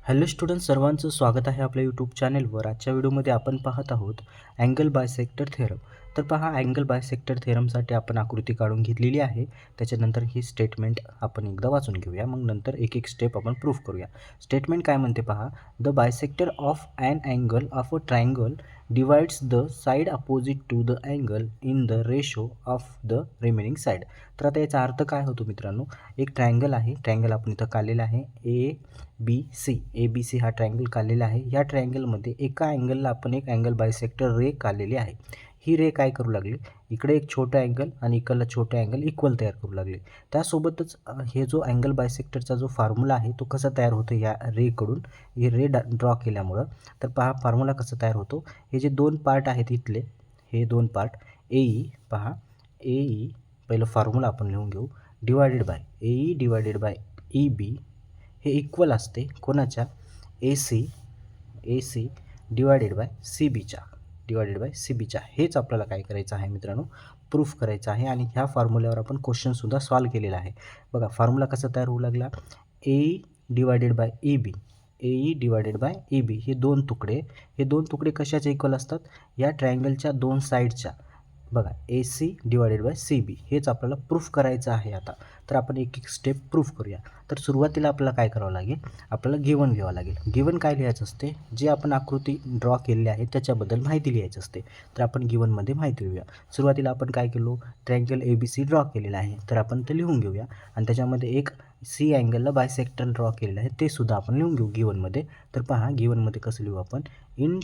Hello student, सर्वांचं स्वागत आहे आपल्या यूट्यूब चॅनेलवर. आजच्या व्हिडिओमध्ये आपण पाहत आहोत अँगल बायसेक्टर थेरम. तर पहा, अँगल बायसेक्टर थेरमसाठी आपण आकृती काढून घेतलेली आहे. त्याच्यानंतर ही स्टेटमेंट आपण एकदा वाचून घेऊया, मग नंतर एक एक स्टेप आपण प्रूफ करूया. स्टेटमेंट काय म्हणते पहा, the bisector of an angle of a triangle divides the side opposite to the angle in the ratio of the remaining side. तर आता याचा अर्थ काय होतो मित्रांनो, एक ट्रायंगल आहे, ट्रायंगल आपण इथं काढलेला आहे ए बी सी हा ट्रायंगल काढलेला आहे. या ट्रायंगलमध्ये एका अँगलला आपण एक अँगल बायसेक्टर रे काढलेली आहे. ही रे काय करू लागली, इकडे एक छोटा अँगल आणि इकडला छोटा अँगल इक्वल तयार करू लागले. त्यासोबतच हे जो अँगल बायसेक्टरचा जो फॉर्म्युला आहे तो कसा तयार होतो या रेकडून, हे रे ड्रॉ केल्यामुळं. तर पहा फॉर्म्युला कसा तयार होतो, हे जे दोन पार्ट आहेत इथले, हे दोन पार्ट ए पहा, ए पहिलं फॉर्म्युला आपण लिहून घेऊ, divided by A divided by E B हे इक्वल असते कोणाच्या, A C divided by C बीच्या. हेच आपल्याला काय करायचं आहे मित्रांनो, प्रूफ करायचं आहे. आणि ह्या फॉर्म्युल्यावर आपण क्वेश्चनसुद्धा सॉल्व केलेला आहे. बघा फॉर्म्युला कसा तयार होऊ लागला, A divided by divided by E B हे दोन तुकडे कशाचे इक्वल असतात, या ट्रायंगलच्या दोन साईडच्या. बघा A C divided by C B हेच आपल्याला प्रूफ करायचं आहे आता. तर आपण एक एक स्टेप प्रूफ करूया. तर सुरुवातीला आपल्याला काय करावं लागेल, आपल्याला गिवन घ्यावं लागेल. गिवन काय लिहायचं असते, जे आपण आकृती ड्रॉ केलेली आहे त्याच्याबद्दल माहिती लिहायची असते. तर आपण गिवनमध्ये माहिती लिहूया. सुरुवातीला आपण काय केलो, triangle A B C draw केलेला आहे, तर आपण ते लिहून घेऊया. आणि त्याच्यामध्ये एक सी अँगलला बायसेक्टर ड्रॉ केलेलं आहे, ते सुद्धा आपण लिहून घेऊ गिवनमध्ये. तर पहा गिवनमध्ये कसं लिहू आपण, in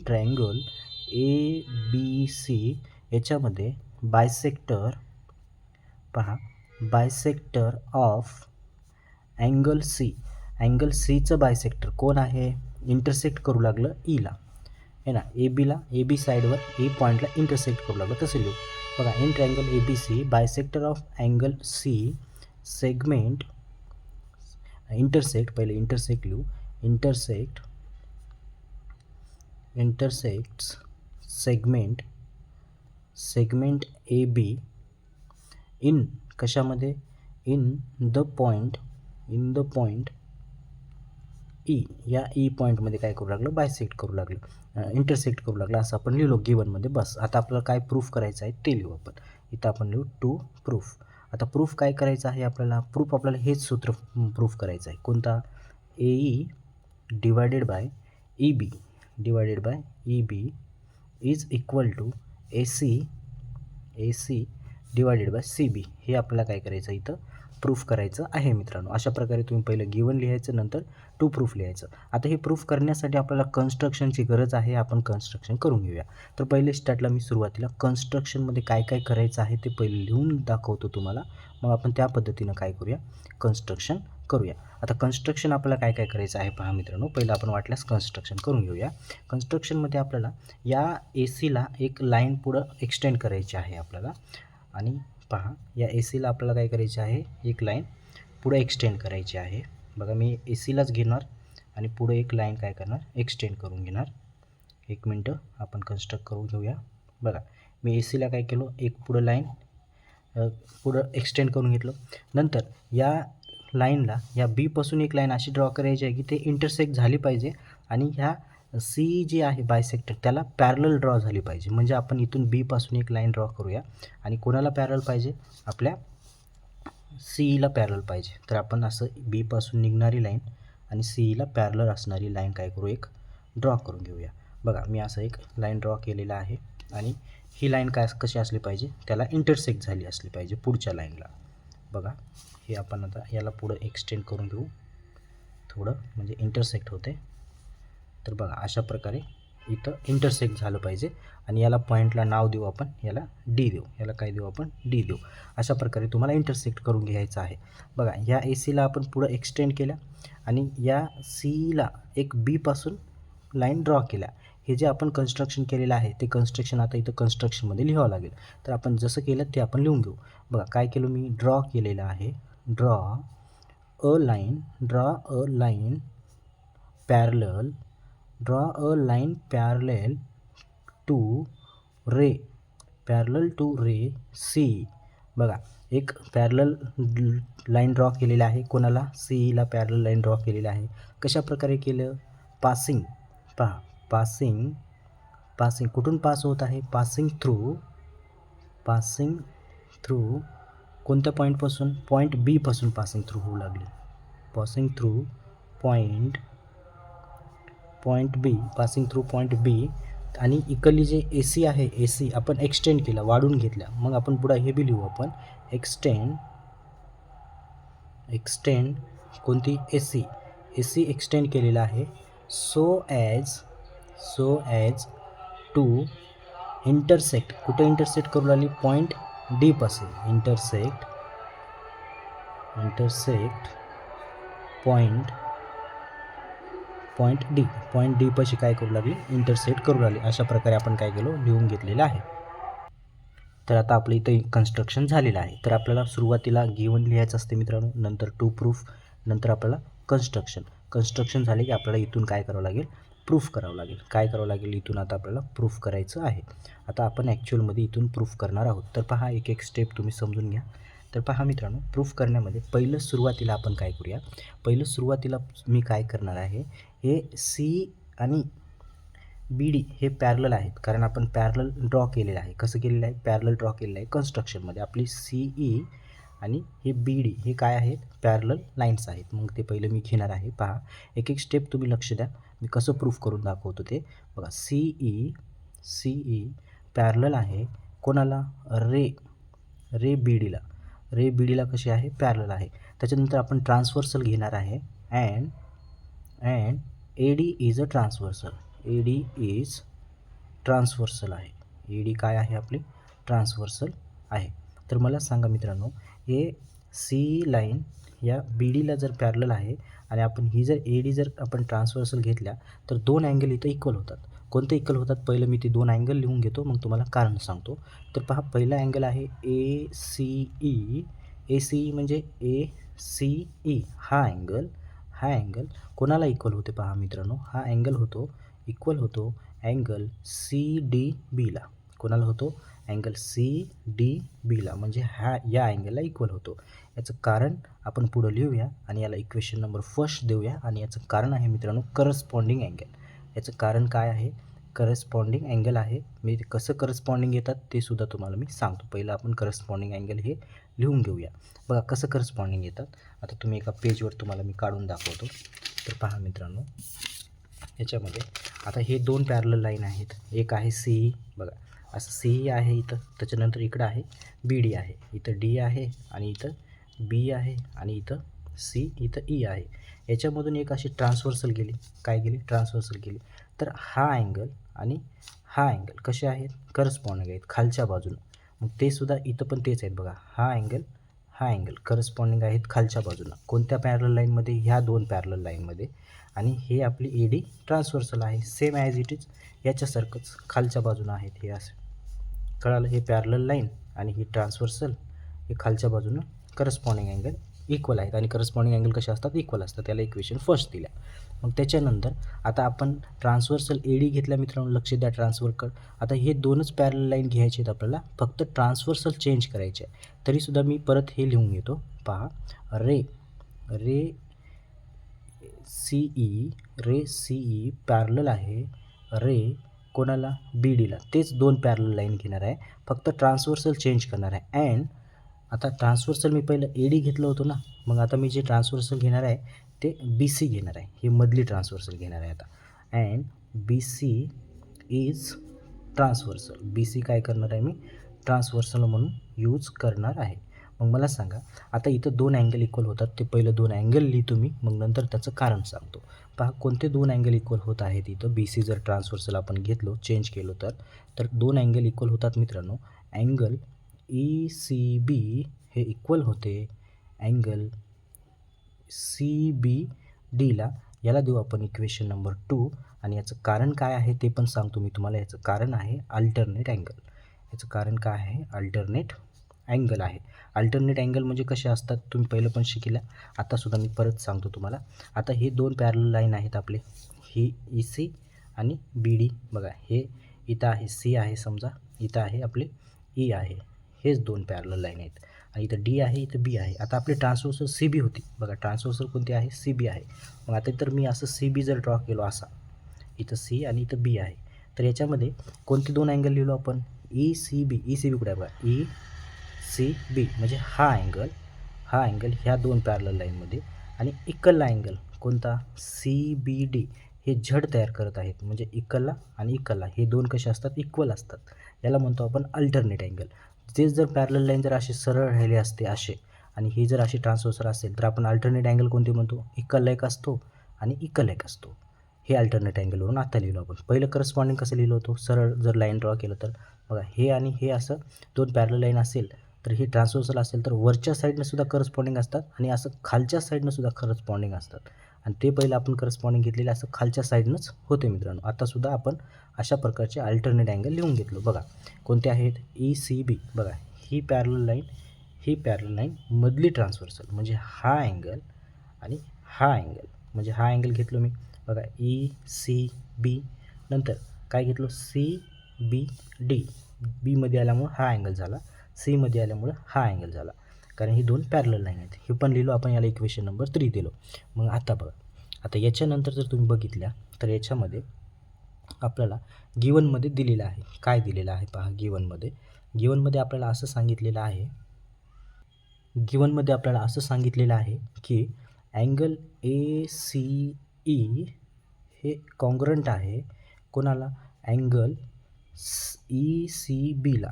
triangle A B C याच्यामध्ये बायसेक्टर पहा, बायसेक्टर ऑफ अँगल सीचं बायसेक्टर कोण आहे, इंटरसेक्ट करू लागलं ईला, आहे ना, ए बी साईडवर ए पॉईंटला इंटरसेक्ट करू लागलं, तसं लिहू. बघा in triangle A B C bisector of angle C segment intersect, पहिले इंटरसेक्ट लिहू, intersects segment A B in कशामध्ये, इन द पॉईंट ई, या ई पॉईंटमध्ये काय करू लागलं, बायसेक्ट करू लागलं, इंटरसेक्ट करू लागलं, असं आपण लिहिलो गिवनमध्ये. बस आता आपल्याला काय प्रूफ करायचं आहे ते लिहू आपण. इथं आपण लिहू टू प्रूफ. आता प्रूफ काय करायचं आहे आपल्याला, आपल्याला हेच सूत्र प्रूफ करायचं आहे. कोणता, A divided by E B is equal to A C divided by C B. हे आपल्याला काय करायचं इथं प्रूफ करायचं आहे मित्रांनो. अशा प्रकारे तुम्ही पहिलं गिवन लिहायचं, नंतर टू प्रूफ लिहायचं. आता हे प्रूफ करण्यासाठी आपल्याला कन्स्ट्रक्शनची गरज आहे. आपण कन्स्ट्रक्शन करून घेऊया. तर पहिले स्टार्टला मी सुरुवातीला कन्स्ट्रक्शनमध्ये काय काय करायचं आहे ते पहिले लिहून दाखवतो तुम्हाला, मग आपण त्या पद्धतीनं काय करूया, कन्स्ट्रक्शन करूया. आता कन्स्ट्रक्शन आपल्याला काय काय करायचं आहे पहा मित्रांनो. पहिलं आपण वाटल्यास कन्स्ट्रक्शन करून घेऊया. कन्स्ट्रक्शनमध्ये आपल्याला या ए सीला एक लाईन पुढं एक्सटेंड करायची आहे आपल्याला. आणि पहा या ए सीला आपल्याला काय करायचे आहे, एक लाईन पुढे एक्सटेंड करायची आहे. बघा मी ए सीलाच घेणार आणि पुढे एक लाईन काय करणार, एक्सटेंड करून घेणार. एक मिनटं आपण कन्स्ट्रक्ट करून घेऊया. बघा मी ए सीला काय केलं, एक पुढं लाईन पुढं एक्सटेंड करून घेतलं. नंतर या लाईनला, या बीपासून एक लाईन अशी ड्रॉ करायची आहे की ते इंटरसेक्ट झाली पाहिजे आणि ह्या सी जी आहे बायसेक्टर त्याला पॅरलल ड्रॉ झाली पाहिजे. म्हणजे आपण इथून बीपासून एक लाईन ड्रॉ करूया आणि कोणाला पॅरल पाहिजे, आपल्या सीईला पॅरल पाहिजे. तर आपण असं बीपासून निघणारी लाईन आणि सीईला पॅरलल असणारी लाईन काय करू, एक ड्रॉ करून घेऊया. बघा मी असं एक लाईन ड्रॉ केलेला आहे आणि ही लाईन काय कशी असली पाहिजे, त्याला इंटरसेक्ट झाली असली पाहिजे पुढच्या लाईनला. बघा हे आपण आता याला पुढं एक्सटेंड करून घेऊ थोडं, म्हणजे इंटरसेक्ट होते. तर बघा अशा प्रकारे इथं इंटरसेक्ट झालं पाहिजे आणि याला पॉईंटला नाव देऊ आपण, याला डी देऊ, याला काय देऊ आपण, डी देऊ. अशा प्रकारे तुम्हाला इंटरसेक्ट करून घ्यायचं आहे. बघा ह्या ए सीला आपण पुढं एक्सटेंड केल्या आणि या सीला एक बीपासून लाईन ड्रॉ केल्या. हे जे आपण कन्स्ट्रक्शन केलेलं आहे ते कन्स्ट्रक्शन आता इथं कन्स्ट्रक्शनमध्ये लिहावं लागेल. तर आपण जसं केलं ते आपण लिहून घेऊ. बघा काय केलं मी, ड्रॉ केलेलं आहे, draw a line parallel to ray C. बघा एक पॅरलल लाईन ड्रॉ केलेलं आहे. कोणाला? CEला पॅरलल लाईन ड्रॉ केलेलं आहे. कशा प्रकारे केलं? पासिंग, पहा पासिंग कुठून पास होत आहे? पासिंग थ्रू कोणत्या पॉईंटपासून? पॉईंट बी पासून पासिंग थ्रू होऊ लागली. पासिंग थ्रू पॉईंट बी, पासिंग थ्रू पॉईंट बी. आणि इकडली जे AC आहे, AC आपण एक्सटेंड केला, वाढून घेतल्या. मग आपण पुढं हे बी लिहू आपण एक्सटेंड कोणती? AC एक्सटेंड केलेला आहे. सो ॲज टू इंटरसेक्ट, कुठे इंटरसेक्ट करू लागली? पॉईंट डी पासून. इंटरसेक्ट पॉईंट डी पाशी काय करू लागली? इंटरसेक्ट करू लागली. अशा प्रकारे आपण काय केलं? लिहून घेतलेलं आहे. तर आता आपलं इथं कन्स्ट्रक्शन झालेलं आहे. तर आपल्याला सुरुवातीला गिवन लिहायचं असते मित्रांनो, नंतर टू प्रूफ, नंतर आपल्याला कन्स्ट्रक्शन झाले की आपल्याला इथून काय करावं लागेल? प्रूफ करावं लागेल. काय करावं लागेल? इथून आता आपल्याला प्रूफ करायचं आहे. आता आपण ॲक्च्युअलमध्ये इथून प्रूफ करणार आहोत. तर पहा, एक स्टेप तुम्ही समजून घ्या. तर पहा मित्रांनो, प्रूफ करण्यामध्ये पहिलं सुरुवातीला आपण काय करूया? सुरुवातीला मी काय करणार आहे? हे C आणि BD हे पॅरलल आहेत, कारण आपण पॅरलल ड्रॉ केलेलं आहे. कसं केलेलं आहे? पॅरलल ड्रॉ केलेलं आहे कन्स्ट्रक्शनमध्ये. आपली CE आणि हे BD हे काय आहेत? पॅरलल लाईन्स आहेत. मग ते पहिलं मी घेणार आहे. पहा, एक स्टेप तुम्ही लक्ष द्या, मी कसं प्रूफ करून दाखवतो ते बघा. CE पॅरलल आहे कोणाला? रे BDला कशी आहे? पॅरलल आहे. त्याच्यानंतर आपण ट्रान्सव्हर्सल घेणार आहे. And AD is a transversal. AD is transversal आहे. AD काय आहे? आपली ट्रान्सव्हर्सल आहे. तर मला सांगा मित्रांनो, हे CE लाईन या BDला जर पॅरलल आहे आणि आपण ही जर AD जर आपण ट्रान्सव्हर्सल घेतल्या तर दोन अँगल इथं इक्वल होतात. कोणते इक्वल होतात? पहिलं मी ते दोन अँगल लिहून घेतो, मग तुम्हाला कारण सांगतो. तर पहा, पहिला अँगल आहे ACE म्हणजे ACE हा अँगल कोणाला इक्वल होते? पहा मित्रांनो, हा अँगल इक्वल होतो अँगल CDBला. कोणाला होतो? अँगल CDBला, म्हणजे या अँगलला इक्वल होतो. याचं कारण आपण पुढं लिहूया आणि याला इक्वेशन नंबर फर्स्ट देऊया. आणि याचं कारण आहे मित्रांनो करस्पॉन्डिंग अँगल. याचं कारण काय आहे? करस्पॉन्डिंग अँगल आहे. मी कसं करस्पॉन्डिंग येतात ते सुद्धा तुम्हाला मी सांगतो. पहिलं आपण करस्पॉन्डिंग अँगल हे लिहून घेऊया. बघा कसं करस्पॉन्डिंग येतात. आता तुम्ही एका पेजवर तुम्हाला मी काढून दाखवतो. तर पहा मित्रांनो, याच्यामध्ये आता हे दोन पॅरलल लाईन आहेत. एक आहे CE, बघा असं CE आहे इथं. त्याच्यानंतर इकडं आहे BD आहे. इथं D आहे आणि इथं B आहे आणि इथं C, इथं E आहे. याच्यामधून एक अशी ट्रान्सव्हर्सल गेली. काय गेली? ट्रान्सव्हर्सल गेली. तर हा अँगल आणि हा अँगल कसे आहेत? करस्पॉन्डिंग आहेत खालच्या बाजूनं. मग ते सुद्धा इथं पण तेच आहेत बघा. हा अँगल करस्पॉन्डिंग आहेत खालच्या बाजूनं. कोणत्या पॅरलल लाईनमध्ये? ह्या दोन पॅरलल लाईनमध्ये. आणि हे आपली AD ट्रान्सव्हर्सल आहे. सेम ॲज इट इज याच्यासारखंच खालच्या बाजूनं आहेत. हे असं कळालं? हे पॅरलल लाईन आणि ही ट्रान्सव्हर्सल हे खालच्या बाजूनं करस्पॉन्डिंग अँगल इक्वल आहेत. आणि करस्पॉन्डिंग अँगल कसे असतात? इक्वल असतात. त्याला इक्वेशन फर्स्ट दिल्या. मग त्याच्यानंतर आता आपण ट्रान्सव्हर्सल AD घेतल्या मित्रांनो, लक्ष द्या ट्रान्सफर. आता हे दोनच पॅरलल लाईन घ्यायचे आहेत आपल्याला, फक्त ट्रान्सव्हर्सल चेंज करायचे आहे. तरीसुद्धा मी परत हे लिहून घेतो. पहा, रे CE पॅरलल आहे कोणाला? BDला. तेच दोन पॅरलल लाईन घेणार आहे, फक्त ट्रान्सव्हर्सल चेंज करणार आहे. अँड आता ट्रान्सव्हर्सल मी पहिलं AD घेतलं होतं ना, मग आता मी जे ट्रान्सव्हर्सल घेणार आहे ते BC घेणार आहे. हे मधली ट्रान्सव्हर्सल घेणार आहे आता. And BC is transversal. BC काय करणार आहे? मी ट्रान्सव्हर्सल म्हणून यूज करणार आहे. मग मला सांगा, आता इथं दोन अँगल इक्वल होतात. ते पहिलं दोन अँगल लिहितो मी, मग नंतर त्याचं कारण सांगतो. पहा, कोणते दोन अँगल इक्वल होत आहेत इथं? BC जर ट्रान्सव्हर्सल आपण घेतलो, चेंज केलो तर दोन अँगल इक्वल होतात मित्रांनो. अँगल ECB हे इक्वल होते अँगल CBDला. याला देऊ आपण इक्वेशन नंबर 2. आणि याचं कारण काय आहे ते पण सांगतो मी तुम्हाला. याचं कारण आहे अल्टरनेट अँगल. याचं कारण काय आहे? अल्टरनेट अँगल आहे. अल्टरनेट अँगल म्हणजे कसे असतात तुम्ही पहिलं पण शिकल्या, आतासुद्धा मी परत सांगतो तुम्हाला. आता हे दोन पॅरलल लाईन आहेत आपले, ही EC आणि BD. बघा, हे इथं आहे C आहे समजा, इथं आहे आपले E आहे. हेच दोन पॅरलल लाईन आहेत. आणि इथं डी आहे, इथं बी आहे. आता आपली ट्रान्सव्हर्सल सी बी होती बघा, ट्रान्सव्हर्सल कोणती आहे, सी बी आहे. मग आता तर मी असं सी बी जर ड्रॉ केलो असा, इथं सी आणि इथं बी आहे, तर याच्यामध्ये कोणते दोन अँगल लिहिलो आपण, E C B. E C B कुठे आहे बघा, ई सी बी म्हणजे हा अँगल ह्या दोन पॅरलल लाईनमध्ये, आणि इक्वल अँगल कोणता, सी बी डी हे झड तयार करत आहेत. म्हणजे इक्वलला आणि इक्वलला हे दोन कसे असतात, इक्वल असतात. याला म्हणतो आपण अल्टरनेट अँगल. ते जर पॅरलल लाईन जर असे सरळ राहिले असते असे, आणि हे जर अशी ट्रान्सव्हर्सल असेल, तर आपण अल्टरनेट अँगल कोणते म्हणतो, इक्वल एक असतो आणि इक्वल एक असतो. हे अल्टरनेट अँगलवरून आता लिहिलो आपण. पहिलं करस्पॉन्डिंग कसं लिहिलं होतं, सरळ जर लाईन ड्रॉ केलं तर बघा, हे आणि हे असं दोन पॅरलल लाईन असेल, तर ही ट्रान्सव्हर्सल असेल तर वरच्या साईडनं सुद्धा करस्पॉन्डिंग असतात आणि असं खालच्या साईडनं सुद्धा करस्पॉन्डिंग असतात. आणि ते पहिलं आपण करस्पॉन्डिंग घेतलेलं असं खालच्या साईडनंच होते मित्रांनो. आतासुद्धा आपण अशा प्रकारचे अल्टरनेट अँगल लिहून घेतलो. बघा कोणते आहेत, ई सी बी. बघा ही पॅरलल लाईन मधली ट्रान्सव्हर्सल म्हणजे हा अँगल आणि हा अँगल, म्हणजे हा अँगल घेतलो मी बघा, ई सी बी. नंतर काय घेतलो, सी बी डी. बीमध्ये आल्यामुळं हा अँगल झाला, सीमध्ये आल्यामुळं हा अँगल झाला, कारण ही दोन पॅरलल लाईन आहेत. हे पण लिहिलो आपण, याला इक्वेशन नंबर 3 दिलो. मग आता बघा, आता याच्यानंतर जर तुम्ही बघितल्या तर याच्यामध्ये आपल्याला गिवनमध्ये दिलेलं आहे. काय दिलेलं आहे पहा, गिवनमध्ये आपल्याला असं सांगितलेलं आहे की अँगल ए सी ई हे कॉन्ग्रंट आहे कोणाला, अँगल ई सी बीला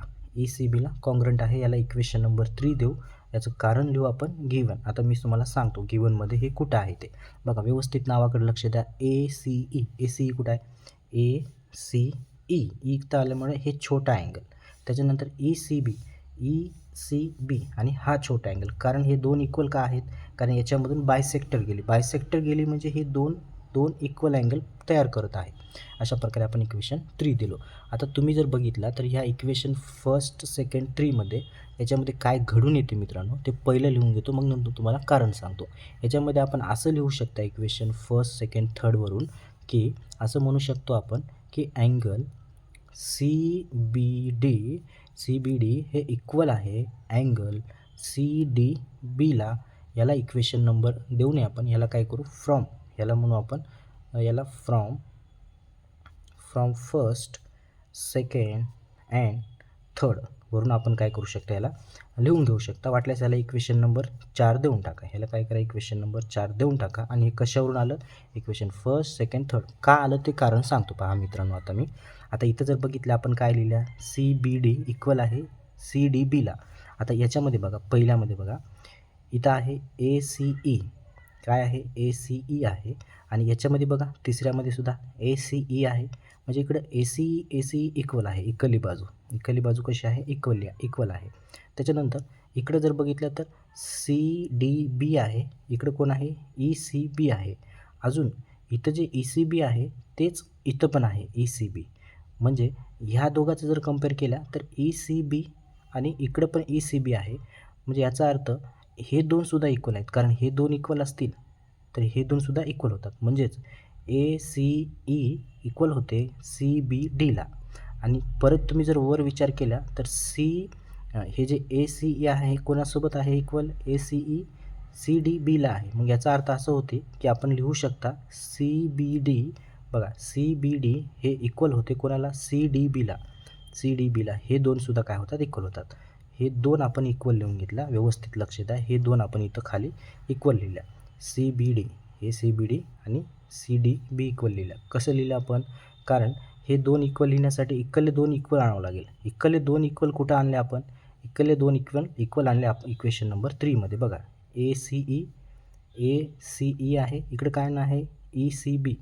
कॉन्ग्रंट आहे. याला इक्वेशन नंबर 3 देऊ. याचं कारण लिहू आपण गिवन. आता मी तुम्हाला सांगतो गिवनमध्ये हे कुठं आहे ते. बघा व्यवस्थित नावाकडे लक्ष द्या. ए सी ई कुठं आहे, ए सी ई इथं आल्यामुळे हे छोटा अँगल. त्याच्यानंतर ई सी बी आणि हा छोटा अँगल. कारण हे दोन इक्वल का आहेत, कारण याच्यामधून बायसेक्टर गेली म्हणजे हे दोन इक्वल अँगल तयार करत आहे. अशा प्रकारे आपण इक्वेशन 3 दिलो. आता तुम्ही जर बघितला तर ह्या इक्वेशन फर्स्ट, सेकंड, 3मध्ये याच्यामध्ये काय घडून येते मित्रांनो, ते पहिलं लिहून घेतो, मग नंतर तुम्हाला कारण सांगतो. याच्यामध्ये आपण असं लिहू शकता इक्वेशन फर्स्ट, सेकंड, थर्डवरून, की असं म्हणू शकतो आपण की अँगल सी बी डी हे इक्वल आहे अँगल सी डी बीला. याला इक्वेशन नंबर देऊ नये आपण, याला काय करू, याला म्हणू आपण, याला from first, second and third वरून आपण काय करू शकता, याला लिहून घेऊ शकता. वाटल्यास याला इक्वेशन नंबर 4 देऊन टाका. ह्याला काय करा, इक्वेशन नंबर 4 देऊन टाका. आणि हे कशावरून आलं, इक्वेशन फर्स्ट, सेकंड, थर्ड का आलं ते कारण सांगतो पहा मित्रांनो. आता इथं जर बघितलं आपण काय लिहिलं, सी बी डी इक्वल आहे सी डी बीला. आता याच्यामध्ये बघा, पहिल्यामध्ये बघा इथं आहे ए सी ई, काय आहे, ए सी ई आहे. आणि याच्यामध्ये बघा तिसऱ्यामध्ये सुद्धा ए सी ई आहे. म्हणजे इकडं ए सी इक्वल आहे, इक्वली बाजू कशी आहे, इक्वल आहे. त्याच्यानंतर इकडं जर बघितलं तर सी डी बी आहे, इकडं कोण आहे, ई सी बी आहे. अजून इथं जे ई सी बी आहे तेच इथं पण आहे ई सी बी. म्हणजे ह्या दोघांचं जर कंपेअर केला तर ई सी बी आणि इकडं पण ई सी बी आहे. म्हणजे याचा अर्थ हे दोनसुद्धा इक्वल आहेत, कारण हे दोन इक्वल असतील तर हे दोनसुद्धा इक्वल होतात. म्हणजेच ए सी ई इक्वल होते सी बी डीला. आणि परत तुम्ही जर वर विचार केला तर हे जे ए सी ई आहे कोणासोबत आहे इक्वल, ए सी ई सी डी बीला आहे. मग याचा अर्थ असं होते की आपण लिहू शकता सी बी डी. बघा सी बी डी हे इक्वल होते कोणाला, सी डी बीला. हे दोनसुद्धा काय होतात, इक्वल होतात. हे दोन आपण इक्वल लिहून घेतला. व्यवस्थित लक्ष द्या, हे दोन आपण इथं खाली इक्वल लिहिल्या. सी बी डी हे सी बी डी आणि सी डी बी इक्वल लिहिलं. कसं लिहिलं आपण, कारण हे दोन इक्वल लिहिण्यासाठी इक्वले दोन इक्वल आणावं लागेल. इक्वले दोन इक्वल कुठं आणले आपण, इक्वले दोन इक्वल आणले आपण इक्वेशन नंबर 3मध्ये. बघा ए सी ई आहे, इकडे काय ना आहे ई सी बी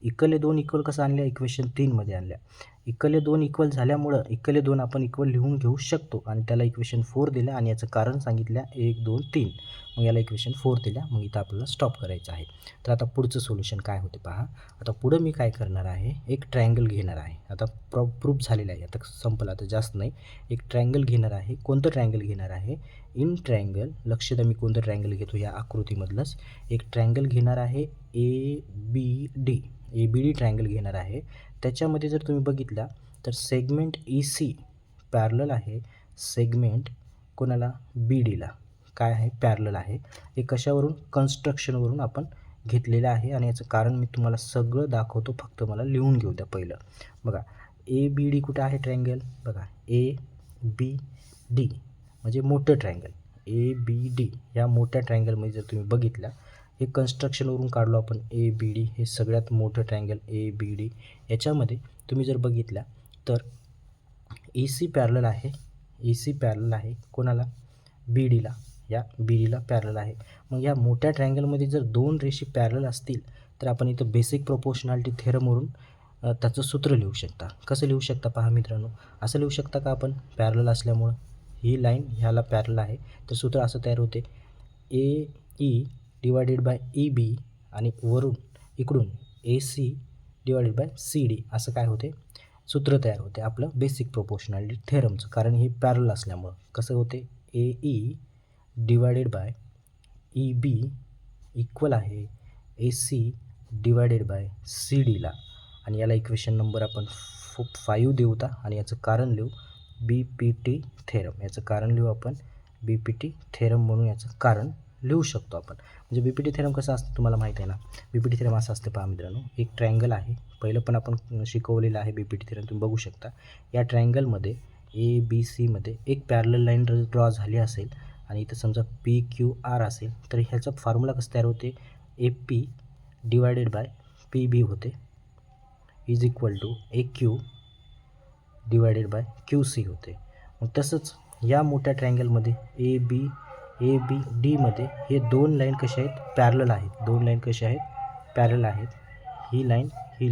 इक्वले दोन इक्वल कसं आणल्या, इक्वेशन 3मध्ये आणल्या. इक्वले दोन इक्वल झाल्यामुळं इक्वले दोन आपण इक्वल लिहून घेऊ शकतो आणि त्याला इक्वेशन 4 दिलं आणि याचं कारण सांगितलं 1, 2, 3. मग याला इक्वेशन 4 दिल्या. मग इथं आपल्याला स्टॉप करायचं आहे. तर आता पुढचं सोल्युशन काय होते पहा. आता पुढं मी काय करणार आहे, एक ट्रायंगल घेणार आहे. आता प्रूफ झालेलं आहे, आता संपलं, आता जास्त नाही. एक ट्रायंगल घेणार आहे. कोणतं ट्रायंगल घेणार आहे, इन ट्रायंगल. लक्ष द्या मी कोणतं ट्रायंगल घेतो, या आकृतीमधलंच एक ट्रायंगल घेणार आहे. ए बी डी ट्रायंगल घेणार आहे. त्याच्यामध्ये जर तुम्ही बघितला तर सेगमेंट ई सी पॅरलल आहे सेगमेंट कोणाला बी डीला काय आहे पॅरलल आहे. हे कशावरून कन्स्ट्रक्शनवरून आपण घेतलेलं आहे आणि याचं कारण मी तुम्हाला सगळं दाखवतो, फक्त मला लिहून घेऊ द्या पहिलं. बघा ए बी डी कुठं आहे ट्रायंगल, बघा ए बी डी म्हणजे मोठं ट्रायंगल. ए बी डी या मोठ्या ट्रायंगलमध्ये जर तुम्ही बघितलं, हे कन्स्ट्रक्शनवरून काढलो आपण. ए बी डी हे सगळ्यात मोठं ट्रायंगल ए बी डी. याच्यामध्ये तुम्ही जर बघितल्या तर ए सी पॅरलल आहे. ए सी पॅरलल आहे कोणाला, बी डीला. या बी डीला पॅरलल आहे. मग या मोठ्या ट्रायंगलमध्ये जर दोन रेषी पॅरलल असतील तर आपण इथं बेसिक प्रोपोर्शनॅलिटी थेरमवरून त्याचं सूत्र लिहू शकता. कसं लिहू शकता पहा मित्रांनो, असं लिहू शकता का आपण, पॅरलल असल्यामुळं ही लाईन ह्याला पॅरलल आहे तर सूत्र असं तयार होते, A E divided by E B आणि वरून इकडून A C divided by C D असं काय होते, सूत्र तयार होते आपलं बेसिक प्रोपोर्शनॅलिटी थेरमचं. कारण हे पॅरलल असल्यामुळं कसं होते, A E divided by E B equal आहे A C divided by C डीला. आणि याला इक्वेशन नंबर आपण 5 देऊता आणि याचं कारण लिहू बी पी टी थेरम. याचं कारण लिहू आपण बी पी टी थेरम म्हणून याचं कारण लिहू शकतो आपण. म्हणजे बी पी टी थेरम कसं असतं तुम्हाला माहीत आहे ना. बी पी टी थेरम असं असते पहा मित्रांनो, एक ट्रायंगल आहे, पहिलं पण आपण शिकवलेलं आहे बी पी टी थेरम, तुम्ही बघू शकता. या ट्रायंगलमध्ये ए बी सीमध्ये एक पॅरलल लाईन ड्रॉ झाली असेल आणि इथं समजा पी क्यू आर असेल तर ह्याचा फॉर्म्युला कसं तयार होते, A P divided by P B होते is equal to A Q divided by Q C होते. मग तसंच या मोठ्या ट्रायंगलमध्ये ए बी डीमध्ये हे दोन लाईन कशा आहेत, पॅरलल आहेत. दोन लाईन कशा आहेत, पॅरलल आहेत. ही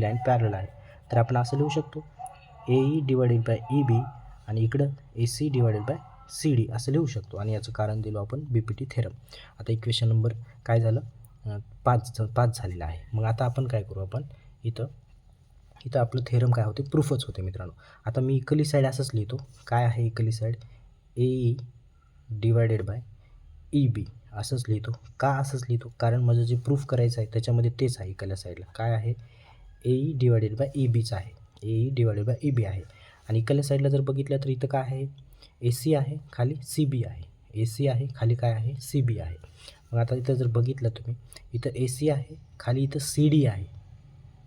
लाईन पॅरलल आहे. तर आपण असं लिहू शकतो, A E divided by E B आणि इकडं A C divided by C D असं लिहू शकतो. आणि याचं कारण दिलं आपण बी पी टी थेरम. आता इक्वेशन नंबर काय झालं, 5 झालेलं आहे. मग आता आपण काय करू, आपण इथं आपलं थेरम काय होते, प्रूफच होते मित्रांनो. आता मी इकली साईड असंच लिहितो, काय आहे इकली side, A E divided by E B असंच लिहितो. का असंच लिहितो, कारण माझं जे प्रूफ करायचं आहे त्याच्यामध्ये तेच आहे. इकडल्या साईडला काय आहे, A E divided by E बीच आहे. A E divided by E B आहे. आणि इकडल्या साईडला जर बघितलं तर इथं काय आहे, ए सी आहे, खाली सी बी आहे. ए सी आहे, खाली काय आहे, सी बी आहे. मग आता इथं जर बघितलं तुम्ही, इथं ए सी आहे, खाली इथं सी डी आहे.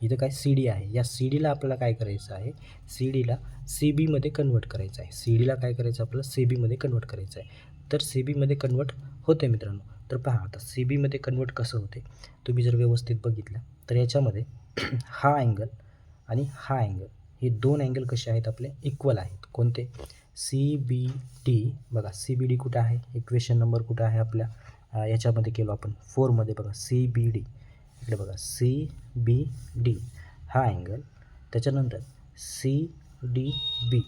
इथं काय सी डी आहे. या सी डीला आपल्याला काय करायचं आहे, सी डीला सी बीमध्ये कन्वर्ट करायचं आहे. सी डीला काय करायचं आपल्याला, सी बीमध्ये कन्वर्ट करायचं आहे. तर सी बीमध्ये कन्वर्ट होते मित्रांनो. तर पहा आता सी बीमध्ये कन्वर्ट कसं होते, तुम्ही जर व्यवस्थित बघितलं तर याच्यामध्ये हा अँगल आणि हा अँगल हे दोन अँगल कसे आहेत, आपले इक्वल आहेत. कोणते, सी बी डी. बघा सी बी डी कुठं आहे, इक्वेशन नंबर कुठं आहे आपल्या याच्यामध्ये केलो आपण 4मध्ये. बघा सी बी डी, इकडे बघा सी बी डी हा अँगल, त्याच्यानंतर सी डी बी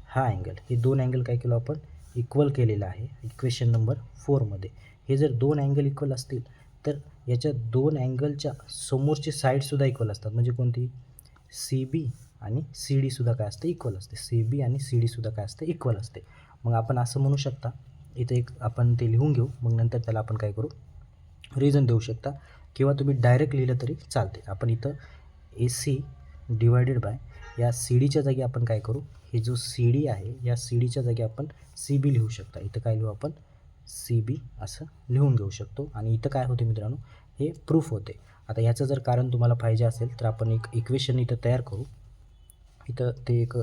हा अँगल. हे दोन अँगल काय केलं आपण, इक्वल केलेलं आहे इक्वेशन नंबर 4मध्ये. हे जर दोन अँगल इक्वल असतील तर याच्या दोन अँगलच्या समोरची साईडसुद्धा इक्वल असतात. म्हणजे कोणती, सी बी आणि सी डीसुद्धा काय असते, इक्वल असते. सी बी आणि सी डीसुद्धा काय असते, इक्वल असते. मग आपण असं म्हणू शकता, इथं एक आपण ते लिहून घेऊ, मग नंतर त्याला आपण काय करू, रिझन देऊ शकता किंवा तुम्ही डायरेक्ट लिहिलं तरी चालते. आपण इथं ए सी डिवायडेड बाय या सी डीच्या जागी आपण काय करू, हे जो सी डी आहे या सी डीच्या जागी आपण सी बी लिहू शकता. इथं काय लिहू आपण, सी बी असं लिहून घेऊ शकतो. आणि इथं काय होते मित्रांनो, हे प्रूफ होते. आता ह्याचं जर कारण तुम्हाला पाहिजे असेल तर आपण एक इक्वेशन इथं तयार करू. इथं ते एक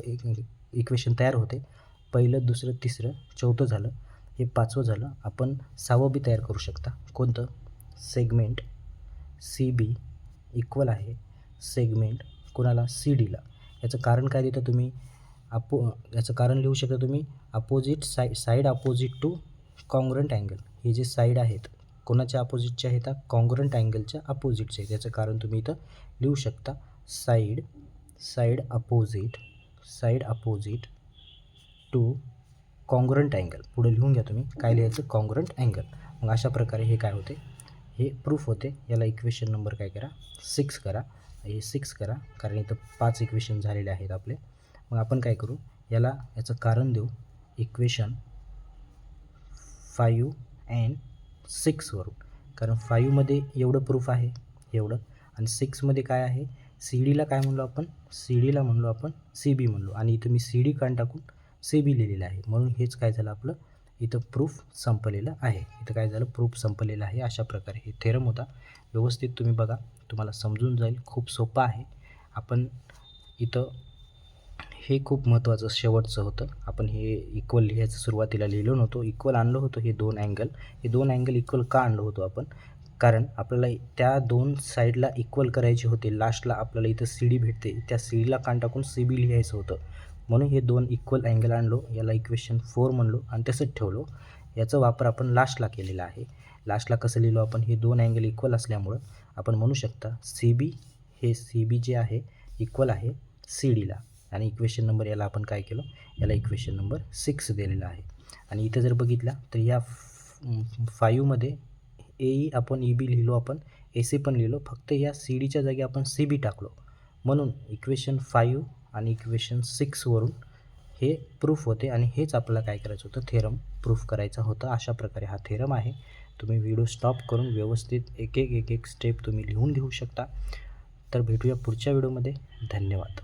इक्वेशन तयार होते. पहिलं, दुसरं, तिसरं, चौथं झालं, हे 5वं झालं. आपण 6वं बी तयार करू शकता. कोणतं, सेगमेंट सी बी इक्वल आहे सेगमेंट कोणाला, सी डीला. याचं कारण काय देतं तुम्ही, याचं कारण लिहू शकता तुम्ही, opposite side opposite to congruent angle. हे जे साईड आहेत कोणाच्या अपोजिटचे आहेत, कॉन्ग्रंट अँगलच्या अपोजिटचे आहेत. याचं कारण तुम्ही इथं लिहू शकता, side opposite to congruent angle. पुढे लिहून घ्या तुम्ही, काय लिहायचं, कॉन्ग्रंट अँगल. मग अशा प्रकारे हे काय होते, हे प्रूफ होते. याला इक्वेशन नंबर काय करा, 6 करा. हे 6 करा, कारण इथं 5 इक्वेशन झालेले आहेत आपले. मग आपण काय करू, याचं कारण देऊ इक्वेशन 5 and 6 वरून. कारण 5मध्ये एवढं प्रूफ आहे, एवढं, आणि 6मध्ये काय आहे, सी डीला काय म्हणलो आपण, सी डीला म्हणलो आपण सी बी म्हणलो. आणि इथं मी सी डी काढून टाकून सी बी लिहिलेलं आहे. म्हणून हेच काय झालं आपलं इथं प्रूफ संपलेलं आहे. इथं काय झालं, प्रूफ संपलेलं आहे. अशा प्रकारे हे थेरम होता. व्यवस्थित तुम्ही बघा, तुम्हाला समजून जाईल. खूप सोपं आहे. आपण इथं हे खूप महत्त्वाचं शेवटचं होतं. आपण हे इक्वल लिहायचं सुरुवातीला लिहिलं नव्हतं. इक्वल आणलं होतं हे 2 अँगल. हे 2 अँगल इक्वल का आणलं होतं आपण? कारण आपल्याला त्या 2 साईडला इक्वल करायचे होते. लास्टला आपल्याला इथं CD भेटते. त्या CDला कान टाकून CB लिहायचं होतं. म्हणून हे 2 इक्वल अँगल आणलो. याला इक्वेशन 4 म्हणलो आणि तसंच ठेवलो. याचा वापर आपण लास्टला केलेला आहे. लास्टला कसं लिहिलो आपण? हे 2 अँगल इक्वल असल्यामुळं आपण म्हणू शकता CB जे आहे इक्वल आहे CDला. आणि इक्वेशन नंबर याला आपण काय केलं, याला इक्वेशन नंबर 6 दिलेला आहे. आणि इथं जर बघितला तर या 5मध्ये AE आपण EB लिहिलो, आपण AC पण लिहिलो. फक्त या CDच्या जागी आपण CB टाकलो. म्हणून इक्वेशन 5 आणि इक्वेशन 6 वरून हे प्रूफ होते आणि हेच आपल्याला काय करायचं होतं, थेरम प्रूफ करायचा होता. अशा प्रकारे हा थेरम आहे. तुम्ही व्हिडिओ स्टॉप करून व्यवस्थित एक एक स्टेप तुम्ही लिहून घेऊ शकता. तर भेटूया पुढच्या व्हिडिओमध्ये. धन्यवाद.